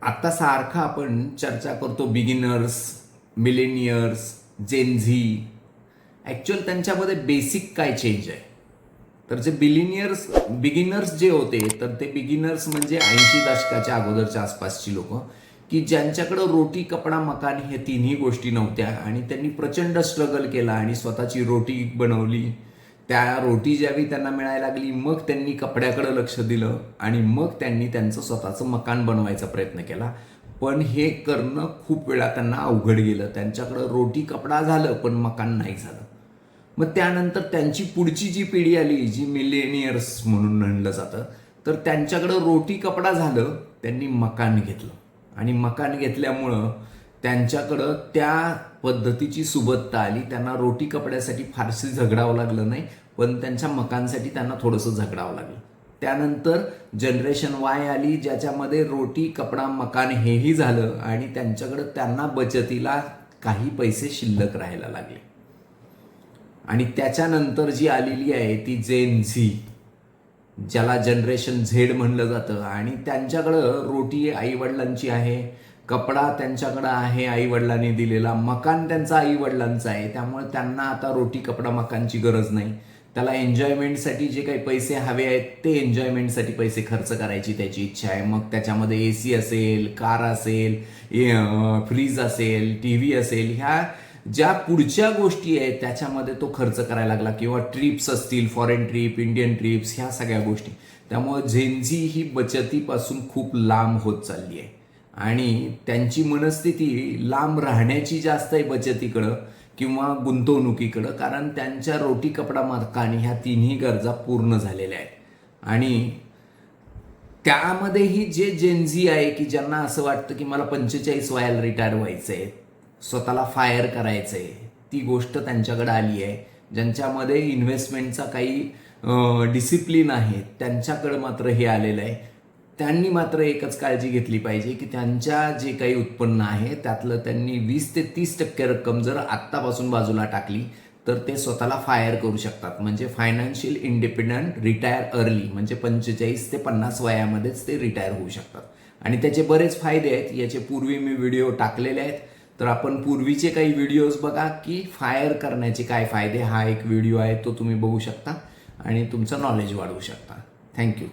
आता सारखा आपण चर्चा करतो बिगिनर्स, मिलेनियर्स, जेनझी. ॲक्च्युअल त्यांच्यामध्ये बेसिक काय चेंज आहे? तर जे बिगिनर्स जे होते, तर ते बिगिनर्स म्हणजे 80 दशकाच्या अगोदरच्या आसपासची लोक, की ज्यांच्याकडे रोटी, कपडा, मकान हे तिन्ही गोष्टी नव्हत्या आणि त्यांनी प्रचंड स्ट्रगल केला आणि स्वतःची रोटी बनवली. त्या रोटी ज्यावेळी त्यांना मिळायला लागली, मग त्यांनी कपड्याकडे लक्ष दिलं आणि मग त्यांनी त्यांचं स्वतःचं मकान बनवायचा प्रयत्न केला. पण हे करणं खूप वेळा त्यांना अवघड गेलं. त्यांच्याकडं रोटी, कपडा झालं, पण मकान नाही झालं. मग त्यानंतर त्यांची पुढची जी पिढी आली, जी मिलेनियर्स म्हणून म्हणलं जातं, तर त्यांच्याकडं रोटी, कपडा झालं, त्यांनी मकान घेतलं आणि मकान घेतल्यामुळं त्यांच्याकडं त्या पद्धतीची सुबत्ता आली. त्यांना रोटी कपड्यासाठी फारसे झगडावं लागलं नाही, पण त्यांच्या मकानसाठी त्यांना थोडंसं झगडावं लागलं. त्यानंतर जनरेशन वाय आली, ज्याच्यामध्ये रोटी, कपडा, मकान हेही झालं आणि त्यांना बचतीला काही पैसे शिल्लक राहायला लागले. आणि त्याच्यानंतर जी आलेली आहे ती जेन झी, ज्याला जनरेशन झेड म्हणलं जातं, आणि त्यांच्याकडं रोटी आईवडिलांची आहे, कपडा त्यांच्याकडं आहे आईवडिलांनी दिलेला, मकान त्यांचं आईवडिलांचं आहे. त्यामुळे त्यांना आता रोटी, कपडा, मकानची गरज नाही. त्याला एन्जॉयमेंटसाठी जे काही पैसे हवे आहेत ते एन्जॉयमेंटसाठी पैसे खर्च करायची त्याची इच्छा आहे. मग त्याच्यामध्ये AC असेल, कार असेल, फ्रीज असेल, TV असेल, ह्या ज्या पुढच्या गोष्टी आहेत त्याच्यामध्ये तो खर्च करायला लागला. किंवा ट्रिप्स असतील, फॉरेन ट्रिप, इंडियन ट्रिप्स, ह्या सगळ्या गोष्टी. त्यामुळे झेनझी ही बचतीपासून खूप लांब होत चालली आहे आणि त्यांची मनस्थिती लांब राहण्याची जास्त आहे बचतीकडं किंवा गुंतवणुकीकडं, कारण त्यांच्या रोटी, कपडा, मकान ह्या तिन्ही गरजा पूर्ण झालेल्या आहेत. आणि त्यामध्येही जे जेनझी आहे की ज्यांना असं वाटतं की मला 45 वयाला रिटायर व्हायचं आहे, स्वतःला फायर करायचं आहे, ती गोष्ट त्यांच्याकडे आली आहे. ज्यांच्यामध्ये इन्व्हेस्टमेंटचा काही डिसिप्लिन आहे, त्यांच्याकडे मात्र हे आलेलं आहे. त्यांनी मात्र एकच काळजी घेतली पाहिजे की त्यांच्या जे काही उत्पन्न आहे त्यातलं त्यांनी 20 ते 30% रक्कम जर आत्तापासून बाजूला टाकली तर ते स्वतःला फायर करू शकतात. म्हणजे फायनान्शियल इंडिपेंडंट रिटायर अर्ली, म्हणजे 45 ते 50 वयामध्येच ते रिटायर होऊ शकतात. आणि त्याचे बरेच फायदे आहेत. याचे पूर्वी मी व्हिडिओ टाकलेले आहेत, तर आपण पूर्वीचे काही व्हिडिओज बघा की फायर करण्याचे काय फायदे. हा एक व्हिडिओ आहे, तो तुम्ही बघू शकता आणि तुमचं नॉलेज वाढवू शकता. थँक्यू.